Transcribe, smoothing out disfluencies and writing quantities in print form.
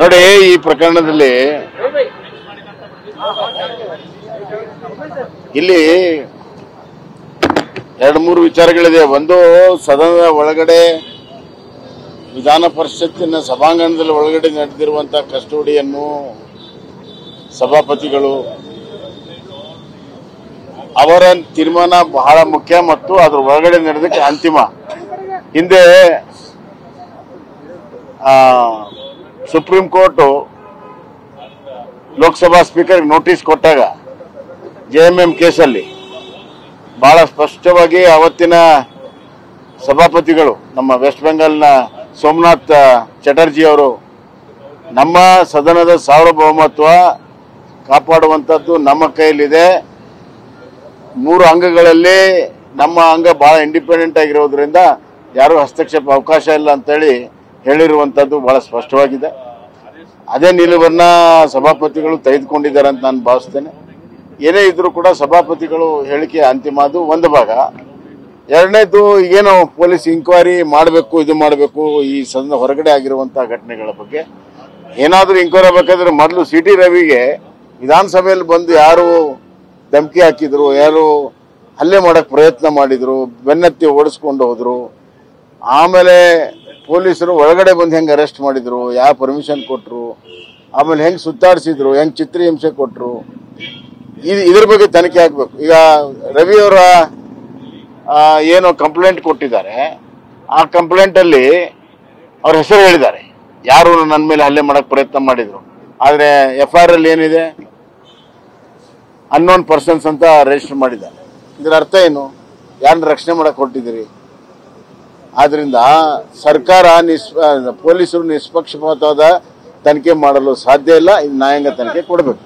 ನೋಡಿ, ಈ ಪ್ರಕರಣದಲ್ಲಿ ಇಲ್ಲಿ 2-3 ವಿಚಾರಗಳಿದೆ. ಒಂದು, ಸದನದ ಒಳಗಡೆ ವಿಧಾನ ಪರಿಷತ್ತಿನ ಸಭಾಂಗಣದಲ್ಲಿ ಒಳಗಡೆ ನಡೆದಿರುವಂತಹ ಕಸ್ಟಡಿಯನ್ನು ಸಭಾಪತಿಗಳು ಅವರ ತೀರ್ಮಾನ ಬಹಳ ಮುಖ್ಯ ಮತ್ತು ಅದರ ಒಳಗಡೆ ನಡೆದಕ್ಕೆ ಅಂತಿಮ. ಹಿಂದೆ supreme court Lok Sabha speaker notice ಕೊಟ್ಟಾಗ JMM ಕೇಸಲ್ಲಿ ಬಹಳ ಸ್ಪಷ್ಟವಾಗಿ ಅವತ್ತಿನ ಸಭಾಪತಿಗಳು ನಮ್ಮ ವೆಸ್ಟ್ ಬೆಂಗಾಲ್ನ ಸೋಮನಾಥ್ ಚಟರ್ಜಿ ಅವರು ನಮ್ಮ ಸದನದ ಸಾರ್ವಭೌಮತ್ವ ಕಾಪಾಡುವಂಥದ್ದು ನಮ್ಮ ಕೈಯಲ್ಲಿದೆ, 3 ಅಂಗಗಳಲ್ಲಿ ನಮ್ಮ ಅಂಗ ಬಹಳ ಇಂಡಿಪೆಂಡೆಂಟ್ ಆಗಿರೋದ್ರಿಂದ ಯಾರು ಹಸ್ತಕ್ಷೇಪ ಅವಕಾಶ ಇಲ್ಲ ಅಂತೇಳಿ ಹೇಳಿರುವಂಥದ್ದು ಬಹಳ ಸ್ಪಷ್ಟವಾಗಿದೆ. ಅದೇ ನಿಲುವನ್ನ ಸಭಾಪತಿಗಳು ತೆಗೆದುಕೊಂಡಿದ್ದಾರೆ ಅಂತ ನಾನು ಭಾವಿಸ್ತೇನೆ. ಏನೇ ಇದ್ರೂ ಕೂಡ ಸಭಾಪತಿಗಳು ಹೇಳಿಕೆ ಅಂತಿಮ, ಅದು ಒಂದು ಭಾಗ. ಎರಡನೇದು, ಏನೋ ಪೊಲೀಸ್ ಇಂಕ್ವೈರಿ ಮಾಡಬೇಕು, ಇದು ಮಾಡಬೇಕು ಈ ಸದನ ಹೊರಗಡೆ ಆಗಿರುವಂತಹ ಘಟನೆಗಳ ಬಗ್ಗೆ ಏನಾದರೂ ಇಂಕ್ವೈರಿ ಬೇಕಾದ್ರೆ ಮೊದಲು CT ರವಿಗೆ ವಿಧಾನಸಭೆಯಲ್ಲಿ ಬಂದು ಯಾರು ಧಮಕಿ ಹಾಕಿದ್ರು, ಯಾರು ಹಲ್ಲೆ ಮಾಡಕ್ ಪ್ರಯತ್ನ ಮಾಡಿದ್ರು, ಬೆನ್ನತ್ತಿ ಓಡಿಸ್ಕೊಂಡು ಹೋದ್ರು, ಆಮೇಲೆ ಪೊಲೀಸರು ಒಳಗಡೆ ಬಂದು ಹೆಂಗೆ ಅರೆಸ್ಟ್ ಮಾಡಿದ್ರು, ಯಾವ ಪರ್ಮಿಷನ್ ಕೊಟ್ಟರು, ಆಮೇಲೆ ಹೆಂಗೆ ಸುತ್ತಾಡಿಸಿದ್ರು, ಹೆಂಗೆ ಚಿತ್ರಹಿಂಸೆ ಕೊಟ್ಟರು, ಇದ್ರ ಬಗ್ಗೆ ತನಿಖೆ ಆಗಬೇಕು. ಈಗ ರವಿಯವರ ಏನೋ ಕಂಪ್ಲೇಂಟ್ ಕೊಟ್ಟಿದ್ದಾರೆ, ಆ ಕಂಪ್ಲೇಂಟಲ್ಲಿ ಅವ್ರ ಹೆಸರು ಹೇಳಿದ್ದಾರೆ, ಯಾರು ನನ್ನ ಮೇಲೆ ಹಲ್ಲೆ ಮಾಡಕ್ ಪ್ರಯತ್ನ ಮಾಡಿದ್ರು. ಆದರೆ FIR ಅಲ್ಲಿ ಏನಿದೆ, ಅನ್ನೋನ್ ಪರ್ಸನ್ಸ್ ಅಂತ ರಿಜಿಸ್ಟರ್ ಮಾಡಿದ್ದಾರೆ. ಇದರ ಅರ್ಥ ಏನು? ಯಾರನ್ನ ರಕ್ಷಣೆ ಮಾಡಕ್ ಹೊರಟಿದ್ದೀರಿ? ಆದ್ರಿಂದ ಸರ್ಕಾರ ಪೊಲೀಸರು ನಿಷ್ಪಕ್ಷಪಾತವಾದ ತನಿಖೆ ಮಾಡಲು ಸಾಧ್ಯ ಇಲ್ಲ. ಇದು ನ್ಯಾಯಾಂಗ ತನಿಖೆ ಕೊಡಬೇಕು.